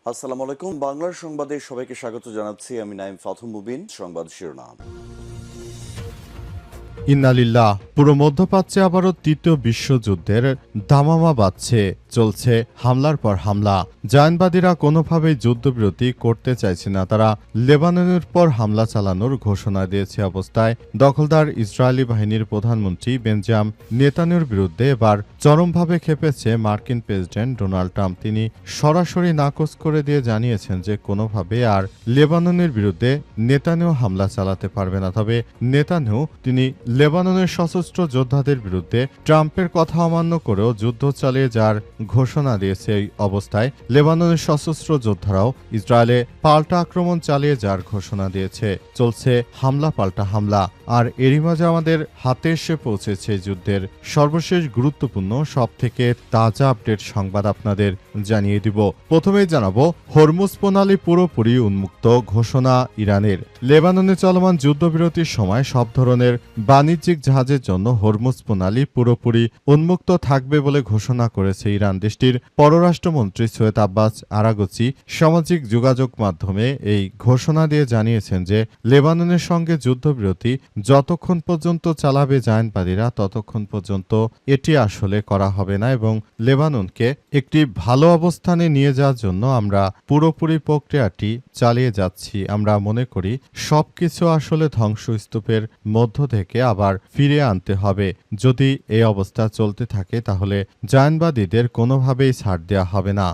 আসসালামু আলাইকুম। বাংলার সংবাদে সবাইকে স্বাগত জানাচ্ছি। আমি নাইম ফাথুম মুবিন। সংবাদ শিরোনাম। ইন্না লিল্লাহ। পুরো মধ্যপ্রাচ্যে আবারও তৃতীয় বিশ্বযুদ্ধের দামামা বাজছে। চলছে হামলার পর হামলা। জায়নবাদীরা কোনোভাবেই যুদ্ধবিরতি করতে চাইছে না। তারা লেবাননের পর হামলা চালানোর ঘোষণা দিয়েছে অবস্থায় দখলদার ইসরায়েলি বাহিনীর প্রধানমন্ত্রী বেঞ্জাম নেতানিয়াহুর বিরুদ্ধে এবার চরমভাবে ক্ষেপেছে মার্কিন প্রেসিডেন্ট ডোনাল্ড ট্রাম্প। তিনি সরাসরি নাকচ করে দিয়ে জানিয়েছেন যে কোনোভাবে আর লেবাননের বিরুদ্ধে নেতানিয়াহু হামলা চালাতে পারবে না। তবে নেতানিয়াহু তিনি লেবাননের সশস্ত্র যোদ্ধাদের বিরুদ্ধে ট্রাম্পের কথা অমান্য করেও যুদ্ধ চালিয়ে যাওয়ার ঘোষণা দিয়েছে। এই অবস্থায় লেবাননের সশস্ত্র যোদ্ধারাও ইসরায়েলে পাল্টা আক্রমণ চালিয়ে যাওয়ার ঘোষণা দিয়েছে। চলছে হামলা পাল্টা হামলা। আর এরই মাঝে আমাদের হাতে এসে পৌঁছেছে যুদ্ধের সর্বশেষ গুরুত্বপূর্ণ সবথেকে তাজা আপডেট সংবাদ আপনাদের জানিয়ে দিব। প্রথমেই জানাবো হরমুজ প্রণালী পুরোপুরি উন্মুক্ত ঘোষণা ইরানের। লেবাননে চলমান যুদ্ধবিরতির সময় সব ধরনের বাণিজ্যিক জাহাজের জন্য হরমুজ প্রণালী পুরোপুরি উন্মুক্ত থাকবে বলে ঘোষণা করেছে ইরান। দেশটির পররাষ্ট্রমন্ত্রী সৈয়দ আব্বাস আরাগচি সামাজিক যোগাযোগ মাধ্যমে এই ঘোষণা দিয়ে জানিয়েছেন যে লেবাননের সঙ্গে যুদ্ধবিরতি যতক্ষণ পর্যন্ত চালাবে জায়নবাদীরা ততক্ষণ পর্যন্ত এটি আসলে করা হবে না এবং লেবাননকে একটি ভালো অবস্থানে নিয়ে যাওয়ার জন্য আমরা পুরোপুরি প্রক্রিয়াটি চালিয়ে যাচ্ছি। আমরা মনে করি সবকিছু আসলে ধ্বংসস্তূপের মধ্য থেকে আবার ফিরিয়ে আনতে হবে। যদি এই অবস্থা চলতে থাকে তাহলে জায়নবাদীদের কোনোভাবেই ছাড় দেওয়া হবে না।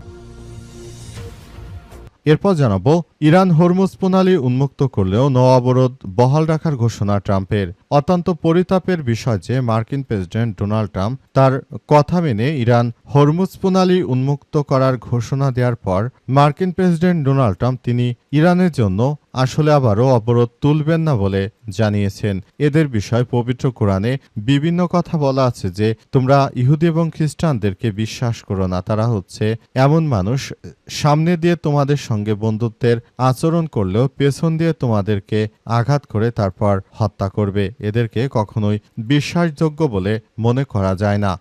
এরপর জানাবো ইরান হরমুজ প্রণালী উন্মুক্ত করলেও নৌ অবরোধ বহাল রাখার ঘোষণা ট্রাম্পের। অত্যন্ত পরিতাপের বিষয় যে মার্কিন প্রেসিডেন্ট ডোনাল্ড ট্রাম্প তার কথা মেনে ইরান হরমুজ প্রণালী উন্মুক্ত করার ঘোষণা দেওয়ার পর মার্কিন প্রেসিডেন্ট ডোনাল্ড ট্রাম্প তিনি ইরানের জন্য আসলে আবারও অবরোধ তুলবেন না বলে জানিয়েছেন। এদের বিষয় পবিত্র কোরআনে বিভিন্ন কথা বলা আছে যে তোমরা ইহুদি এবং খ্রিস্টানদেরকে বিশ্বাস করো না। তারা হচ্ছে এমন মানুষ সামনে দিয়ে তোমাদের সঙ্গে বন্ধুত্বের আচরণ করলেও পেছন দিয়ে তোমাদেরকে আঘাত করে তারপর হত্যা করবে। এদেরকে কখনোই বিশ্বাসযোগ্য বলে মনে করা যায় না।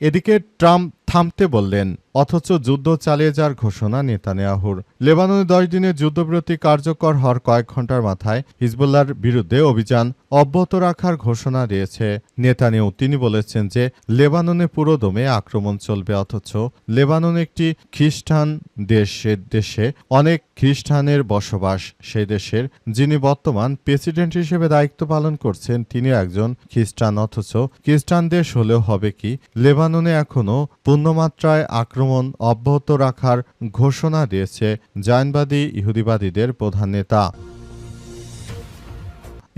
এদিকে ট্রাম্প থামতে বললেন অথচ যুদ্ধ চালিয়ে যাওয়ার ঘোষণা নেতানিয়াহুর। লেবাননে 10 দিনের যুদ্ধবিরতি কার্যকর হওয়ার কয়েক ঘন্টার মাথায় হিজবুল্লাহর বিরুদ্ধে অভিযান অব্যাহত রাখার ঘোষণা দিয়েছে নেতানিয়াহু। তিনি বলেছেন যে লেবাননে পুরোদমে আক্রমণ চলবে অথচ লেবানন একটি খ্রিস্টান দেশ। দেশে অনেক খ্রিস্টানের বসবাস। সেই দেশের যিনি বর্তমান প্রেসিডেন্ট হিসেবে দায়িত্ব পালন করছেন তিনি একজন খ্রিস্টান। অথচ খ্রিস্টান দেশ হলেও হবে কি লেবাননে এখনো পূর্ণমাত্রায় আক্রমণ অব্যাহত রাখার ঘোষণা দিয়েছে জায়নবাদী ইহুদিবাদীদের প্রধান নেতা।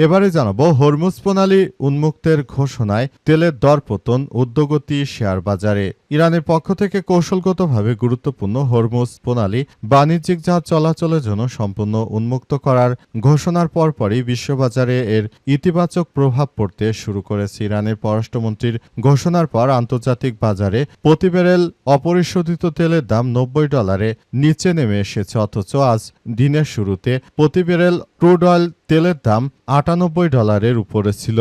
এবারে জানাবো হরমুজ প্রণালী উন্মুক্তের ঘোষণায় তেলের দরপতন ঊর্ধ্বগতি শেয়ার বাজারে। ইরানের পক্ষ থেকে কৌশলগতভাবে গুরুত্বপূর্ণ হরমুজ প্রণালী বাণিজ্যিক জাহাজ চলাচলের জন্য সম্পূর্ণ উন্মুক্ত করার ঘোষণার পরপরই বিশ্ববাজারে এর ইতিবাচক প্রভাব পড়তে শুরু করেছে। ইরানের পররাষ্ট্রমন্ত্রীর ঘোষণার পর আন্তর্জাতিক বাজারে প্রতি ব্যারেল অপরিশোধিত তেলের দাম $90 নিচে নেমে এসেছে। অথচ আজ দিনের শুরুতে প্রতি ব্যারেল ক্রুড অয়েল তেলের দাম $98 উপরে ছিল।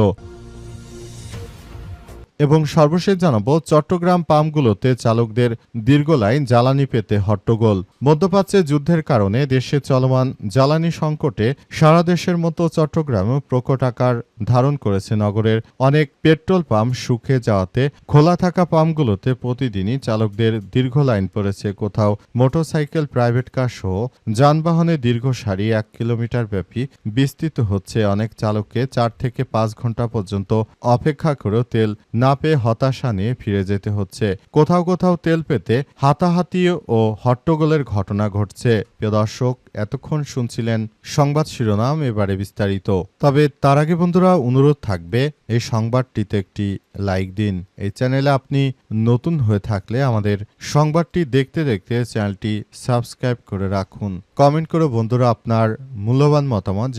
এবং সর্বশেষ জানাবো চট্টগ্রাম পাম্পগুলোতে চালকদের দীর্ঘ লাইন, জ্বালানি পেতে হট্টগোল। মধ্যপ্রাচ্যে যুদ্ধের কারণে দেশে চলমান জ্বালানি সংকটে সারা দেশের মতো চট্টগ্রামেও প্রকট আকার ধারণ করেছে। নগরের অনেক পেট্রোল পাম্প শুকিয়ে যাওয়াতে খোলা থাকা পাম্পগুলোতে প্রতিদিনই চালকদের দীর্ঘ লাইন পড়েছে। কোথাও মোটরসাইকেল, প্রাইভেট কার সহ যানবাহনের দীর্ঘ সারি 1 কিলোমিটার ব্যাপী বিস্তৃত হচ্ছে। অনেক চালককে 4 থেকে 5 ঘন্টা পর্যন্ত অপেক্ষা করেও তেল না পেয়ে হতাশা নিয়ে ফিরে যেতে হচ্ছে। কোথাও কোথাও তেল পেতে হাতাহাতি ও হট্টগোলের ঘটনা ঘটছে। প্রিয় দর্শক, এতক্ষণ শুনছিলেন সংবাদ শিরোনাম, এবারে বিস্তারিত। তবে তার আগে বন্ধুরা অনুরোধ থাকবে এই সংবাদটিতে একটি লাইক দিন। এই চ্যানেলে আপনি নতুন হয়ে থাকলে আমাদের সংবাদটি দেখতে দেখতে চ্যানেলটি সাবস্ক্রাইব করে রাখুন। কমেন্ট করে বন্ধুরা আপনার মূল্যবান মতামত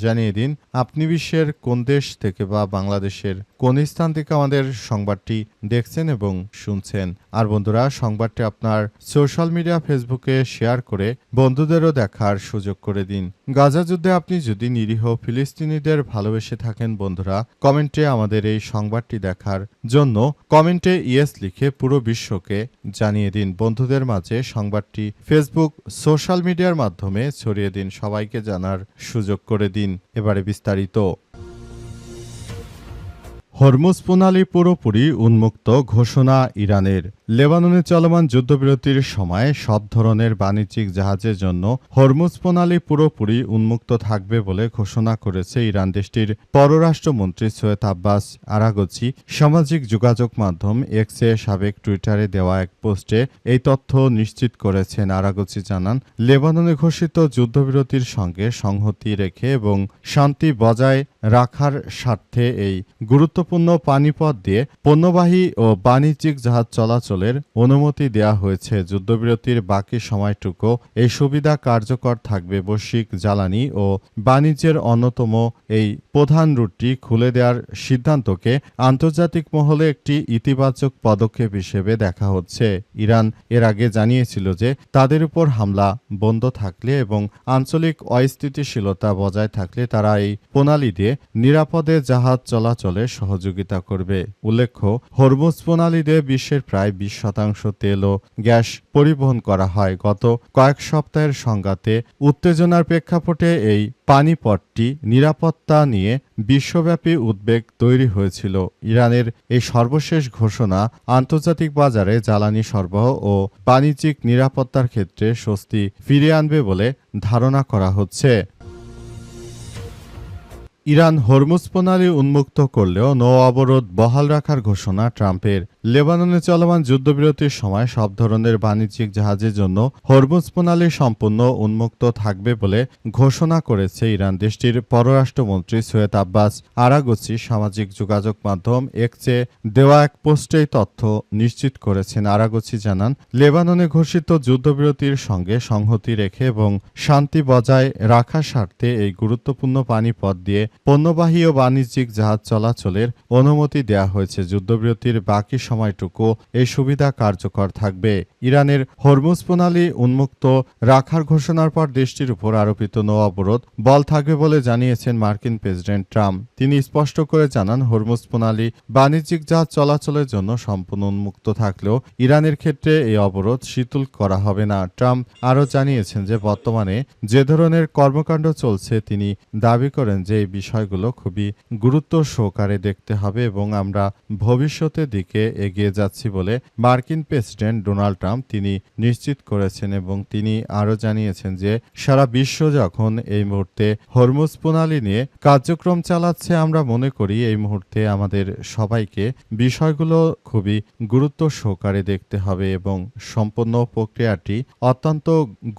জানিয়ে দিন আপনি বিশ্বের কোন দেশ থেকে বা বাংলাদেশের কোন স্থান থেকে আমাদের সংবাদটি দেখছেন এবং শুনছেন। আর বন্ধুরা সংবাদটি আপনার সোশ্যাল মিডিয়া ফেসবুকে শেয়ার করে বন্ধুদের অন্যদেরও দেখার সুযোগ করে দিন। গাজা যুদ্ধে আপনি যদি নিরীহ ফিলিস্তিনিদের ভালোবেসে থাকেন বন্ধুরা, কমেন্টে আমাদের এই সংবাদটি দেখার জন্য কমেন্টে ইয়েস লিখে পুরো বিশ্বকে জানিয়ে দিন। বন্ধুদের মাঝে সংবাদটি ফেসবুক সোশ্যাল মিডিয়ার মাধ্যমে ছড়িয়ে দিন, সবাইকে জানার সুযোগ করে দিন। এবারে বিস্তারিত। হরমুজ প্রণালী পুরোপুরি উন্মুক্ত ঘোষণা ইরানের। লেবাননে চলমান যুদ্ধবিরতির সময় সব ধরনের বাণিজ্যিক জাহাজের জন্য হরমুজ প্রণালী পুরোপুরি উন্মুক্ত থাকবে বলে ঘোষণা করেছে ইরান। দেশটির পররাষ্ট্রমন্ত্রী সৈয়দ আব্বাস আরাগচি সামাজিক যোগাযোগ মাধ্যম এক্সে সাবেক টুইটারে দেওয়া এক পোস্টে এই তথ্য নিশ্চিত করেছেন। আরাগচি জানান, লেবাননে ঘোষিত যুদ্ধবিরতির সঙ্গে সংহতি রেখে এবং শান্তি বজায় রাখার স্বার্থে এই গুরুত্বপূর্ণ পানিপথ দিয়ে পণ্যবাহী ও বাণিজ্যিক জাহাজ চলাচলের অনুমতি দেওয়া হয়েছে। যুদ্ধবিরতির বাকি সময়টুকু এই সুবিধা কার্যকর থাকবে। বৈশ্বিক জ্বালানি ও বাণিজ্যের অন্যতম এই প্রধান রুটটি খুলে দেওয়ার সিদ্ধান্তকে আন্তর্জাতিক মহলে একটি ইতিবাচক পদক্ষেপ হিসেবে দেখা হচ্ছে। ইরান এর আগে জানিয়েছিল যে তাদের উপর হামলা বন্ধ থাকলে এবং আঞ্চলিক অস্থিতিশীলতা বজায় থাকলে তারা এই প্রণালী দিয়ে নিরাপদে জাহাজ চলাচলে সহযোগিতা করবে। উল্লেখ্য, হরমুজ প্রণালী দিয়ে বিশ্বের প্রায় 20% তেল ও গ্যাস পরিবহন করা হয়। গত কয়েক সপ্তাহের সংঘাতে উত্তেজনার প্রেক্ষাপটে এই পানিপথটি নিরাপত্তা নিয়ে বিশ্বব্যাপী উদ্বেগ তৈরি হয়েছিল। ইরানের এই সর্বশেষ ঘোষণা আন্তর্জাতিক বাজারে জ্বালানি সরবরাহ ও বাণিজ্যিক নিরাপত্তার ক্ষেত্রে স্বস্তি ফিরিয়ে আনবে বলে ধারণা করা হচ্ছে। ইরান হরমুজ প্রণালী উন্মুক্ত করলেও নৌ অবরোধ বহাল রাখার ঘোষণা ট্রাম্পের। লেবাননে চলমান যুদ্ধবিরতির সময় সব ধরনের বাণিজ্যিক জাহাজের জন্য হরমুজ প্রণালী সম্পূর্ণ উন্মুক্ত থাকবে বলে ঘোষণা করেছে ইরান। দেশটির পররাষ্ট্রমন্ত্রী সৈয়দ আব্বাস আরাগচি সামাজিক যোগাযোগ মাধ্যম এক্সে দেওয়া এক পোস্টেই তথ্য নিশ্চিত করেছেন। আরাগচি জানান, লেবাননে ঘোষিত যুদ্ধবিরতির সঙ্গে সংহতি রেখে এবং শান্তি বজায় রাখার স্বার্থে এই গুরুত্বপূর্ণ পানিপথ দিয়ে পণ্যবাহী ও বাণিজ্যিক জাহাজ চলাচলের অনুমতি দেওয়া হয়েছে। যুদ্ধবিরতির বাকি সময়টুকু এই সুবিধা কার্যকর থাকবে। ইরানের হরমুজ প্রণালী উন্মুক্ত রাখার ঘোষণার পর দেশটির উপর আরোপিত নৌ অবরোধ বল থাকবে বলে জানিয়েছেন মার্কিন প্রেসিডেন্ট ট্রাম্প। তিনি স্পষ্ট করে জানান, হরমুজ প্রণালী বাণিজ্যিক জাহাজ চলাচলের জন্য সম্পূর্ণ উন্মুক্ত থাকলেও ইরানের ক্ষেত্রে এই অবরোধ শিথিল করা হবে না। ট্রাম্প আরও জানিয়েছেন যে বর্তমানে যে ধরনের কর্মকাণ্ড চলছে, তিনি দাবি করেন যে এই বিষয়গুলো খুবই গুরুত্ব সহকারে দেখতে হবে এবং আমরা ভবিষ্যতের দিকে এগিয়ে যাচ্ছি বলে মার্কিন প্রেসিডেন্ট ডোনাল্ড ট্রাম্প তিনি নিশ্চিত করেছেন। এবং তিনি আরও জানিয়েছেন যে সারা বিশ্ব যখন এই মুহূর্তে হরমুজ প্রণালী নিয়ে কার্যক্রম চালাচ্ছে, আমরা মনে করি এই মুহূর্তে আমাদের সবাইকে বিষয়গুলো খুবই গুরুত্ব সহকারে দেখতে হবে এবং সম্পূর্ণ প্রক্রিয়াটি অত্যন্ত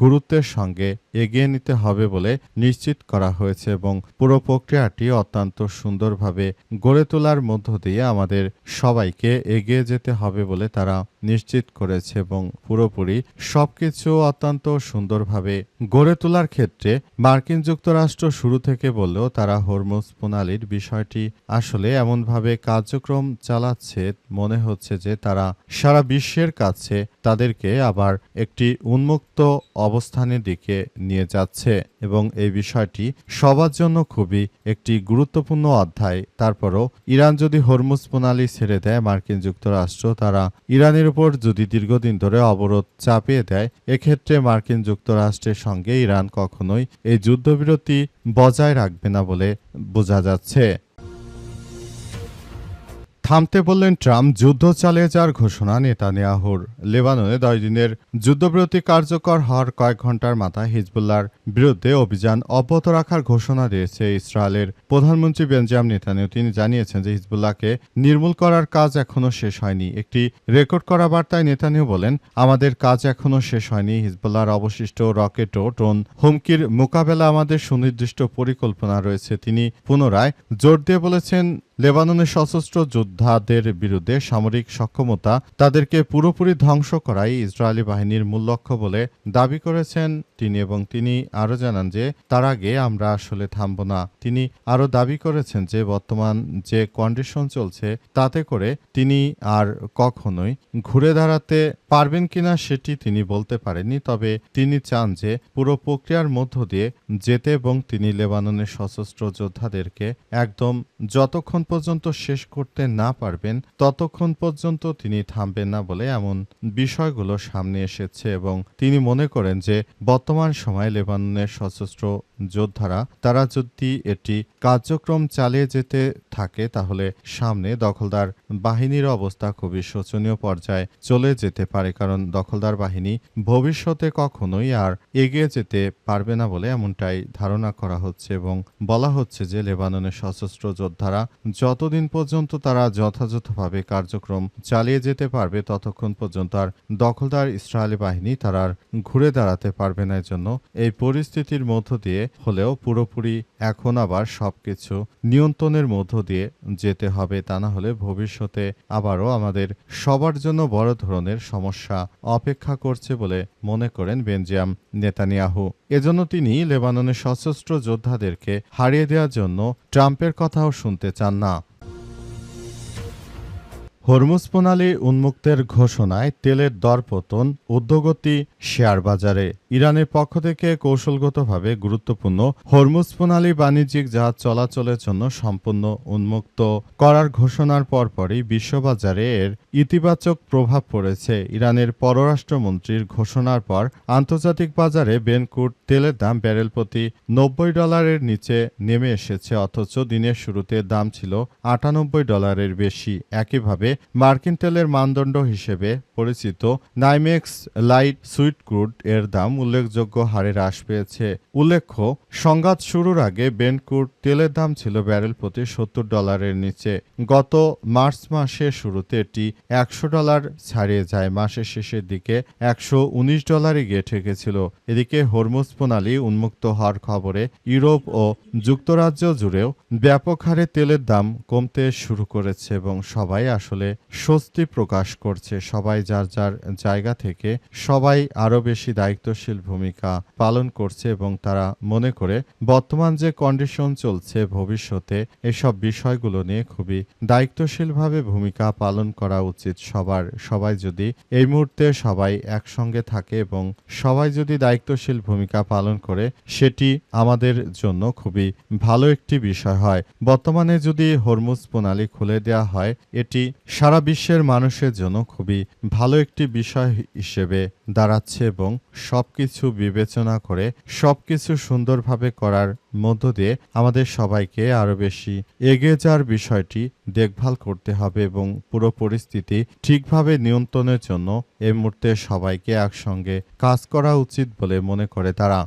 গুরুত্বের সঙ্গে এগিয়ে নিতে হবে বলে নিশ্চিত করা হয়েছে এবং পুরো প্রক্রিয়াটি অত্যন্ত সুন্দরভাবে গড়ে তোলার মধ্য দিয়ে আমাদের সবাইকে এগিয়ে যেতে হবে বলে তারা নিশ্চিত করেছে এবং পুরোপুরি সবকিছু অত্যন্ত সুন্দরভাবে গড়ে তোলার ক্ষেত্রে মার্কিন যুক্তরাষ্ট্র শুরু থেকে বললেও তারা হরমুজ প্রণালীর বিষয়টি আসলে এমনভাবে কার্যক্রম চালাচ্ছে মনে হচ্ছে যে তারা সারা বিশ্বের কাছে তাদেরকে আবার একটি উন্মুক্ত অবস্থানের দিকে নিয়ে যাচ্ছে এবং এই বিষয়টি সবার জন্য খুবই একটি গুরুত্বপূর্ণ অধ্যায়। তারপরও ইরান যদি হরমুজ প্রণালী ছেড়ে দেয়, মার্কিন যুক্তরাষ্ট্র তারা ইরানের উপর যদি দীর্ঘদিন ধরে অবরোধ চাপিয়ে দেয়, এক্ষেত্রে মার্কিন যুক্তরাষ্ট্রের সঙ্গে ইরান কখনোই এই যুদ্ধবিরতি বজায় রাখবে না বলে বোঝা যাচ্ছে। থামতে বললেন ট্রাম্প, যুদ্ধ চালিয়ে যাওয়ার ঘোষণা নেতানিয়াহুর। লেবাননে 10 দিনের যুদ্ধবিরতি কার্যকর হওয়ার কয়েক ঘন্টার মাথায় হিজবুল্লাহর বিরুদ্ধে অভিযান অব্যাহত রাখার ঘোষণা দিয়েছে ইসরায়েলের প্রধানমন্ত্রী বেঞ্জামিন নেতানিয়াহু। তিনি জানিয়েছেন যে হিজবুল্লাহকে নির্মূল করার কাজ এখনও শেষ হয়নি। একটি রেকর্ড করা বার্তায় নেতানিয়াহু বলেন, আমাদের কাজ এখনও শেষ হয়নি। হিজবুল্লাহর অবশিষ্ট রকেট ও ড্রোন হুমকির মোকাবেলা আমাদের সুনির্দিষ্ট পরিকল্পনা রয়েছে। তিনি পুনরায় জোর দিয়ে বলেছেন, লেবাননের সশস্ত্র যোদ্ধাদের বিরুদ্ধে সামরিক সক্ষমতা তাদেরকে পুরোপুরি ধ্বংস করাই ইসরায়েলি বাহিনীর মূল লক্ষ্য বলে দাবি করেছেন তিনি। এবং তিনি আরও জানান যে তার আগে আমরা আসলে থামব না। তিনি আরও দাবি করেছেন যে বর্তমান যে কন্ডিশন চলছে তাতে করে তিনি আর কখনোই ঘুরে দাঁড়াতে পারবেন কিনা সেটি তিনি বলতে পারেননি, তবে তিনি চান যে পুরো প্রক্রিয়ার মধ্য দিয়ে যেতে এবং তিনি লেবাননের সশস্ত্র যোদ্ধাদেরকে একদম যতক্ষণ পর্যন্ত শেষ করতে না পারবেন ততক্ষণ পর্যন্ত তিনি থামবেন না বলে এমন বিষয়গুলো সামনে এসেছে এবং তিনি মনে করেন যে বর্তমান সময়ে লেবাননের সশস্ত্র যোদ্ধারা তারা যদি এটি কার্যক্রম চালিয়ে যেতে থাকে তাহলে সামনে দখলদার বাহিনীর অবস্থা খুবই শোচনীয় পর্যায়ে চলে যেতে পারে, কারণ দখলদার বাহিনী ভবিষ্যতে কখনোই আর এগিয়ে যেতে পারবে না বলে এমনটাই ধারণা করা হচ্ছে এবং বলা হচ্ছে যে লেবাননের সশস্ত্র যোদ্ধারা যতদিন পর্যন্ত তারা যথাযথভাবে কার্যক্রম চালিয়ে যেতে পারবে ততক্ষণ পর্যন্ত আর দখলদার ইসরায়েলি বাহিনী তারা আর ঘুরে দাঁড়াতে পারবে না। জন্য এই পরিস্থিতির মধ্য দিয়ে হলেও পুরোপুরি এখন আবার সবকিছু নিয়ন্ত্রণের মধ্য দিয়ে যেতে হবে, তা না হলে ভবিষ্যতে আবারও আমাদের সবার জন্য বড় ধরনের সমস্যা অপেক্ষা করছে বলে মনে করেন বেঞ্জামিন নেতানিয়াহু। এজন্য তিনি লেবাননের সশস্ত্র যোদ্ধাদেরকে হারিয়ে দেওয়ার জন্য ট্রাম্পের কথাও শুনতে চান না। হরমুজ প্রণালী উন্মুক্তের ঘোষণায় তেলের দরপতন, ঊর্ধ্বগতি শেয়ার বাজারে। ইরানের পক্ষ থেকে কৌশলগতভাবে গুরুত্বপূর্ণ হরমুজ প্রণালী বাণিজ্যিক জাহাজ চলাচলের জন্য সম্পূর্ণ উন্মুক্ত করার ঘোষণার পরপরই বিশ্ববাজারে এর ইতিবাচক প্রভাব পড়েছে। ইরানের পররাষ্ট্রমন্ত্রীর ঘোষণার পর আন্তর্জাতিক বাজারে ব্রেন্ট তেলের দাম ব্যারেল প্রতি $90 নিচে নেমে এসেছে, অথচ দিনের শুরুতে দাম ছিল $98 বেশি। একইভাবে মার্কিন তেলের মানদণ্ড হিসেবে পরিচিত নাইমেক্স লাইট সুইট ক্রুড এর দাম উল্লেখযোগ্য হারে হ্রাস পেয়েছে। উল্লেখ্য, সংঘাত শুরুর আগে ব্রেন্ট ক্রুড তেলের দাম ছিল ব্যারেল প্রতি $70 নিচে। গত মার্চ মাসের শুরুতে এটি $100 ছাড়িয়ে যায়, মাসের শেষের দিকে $119 গিয়ে ঠেকেছিল। এদিকে হরমুজ প্রণালী উন্মুক্ত হওয়ার খবরে ইউরোপ ও যুক্তরাজ্য জুড়েও ব্যাপক হারে তেলের দাম কমতে শুরু করেছে এবং সবাই আসলে স্বস্তি প্রকাশ করছে। সবাই যার যার জায়গা থেকে সবাই আরও বেশি দায়িত্বশীল ভূমিকা পালন করছে এবং তারা মনে করে বর্তমান যে কন্ডিশন চলছে ভবিষ্যতে এসব বিষয়গুলো নিয়ে খুবই দায়িত্বশীলভাবে ভূমিকা পালন করা উচিত সবার। সবাই যদি এই মুহূর্তে সবাই একসঙ্গে থাকে এবং সবাই যদি দায়িত্বশীল ভূমিকা পালন করে সেটি আমাদের জন্য খুবই ভালো একটি বিষয় হয়। বর্তমানে যদি হরমুজ প্রণালী খুলে দেওয়া হয় এটি সারা বিশ্বের মানুষের জন্য খুবই ভালো একটি বিষয় হিসেবে দাঁড়াচ্ছে এবং সবকিছু বিবেচনা করে সবকিছু সুন্দরভাবে করার মধ্য দিয়ে আমাদের সবাইকে আরও বেশি এগিয়ে যাওয়ার বিষয়টি দেখভাল করতে হবে এবং পুরো পরিস্থিতি ঠিকভাবে নিয়ন্ত্রণের জন্য এই মুহূর্তে সবাইকে একসঙ্গে কাজ করা উচিত বলে মনে করে তারা।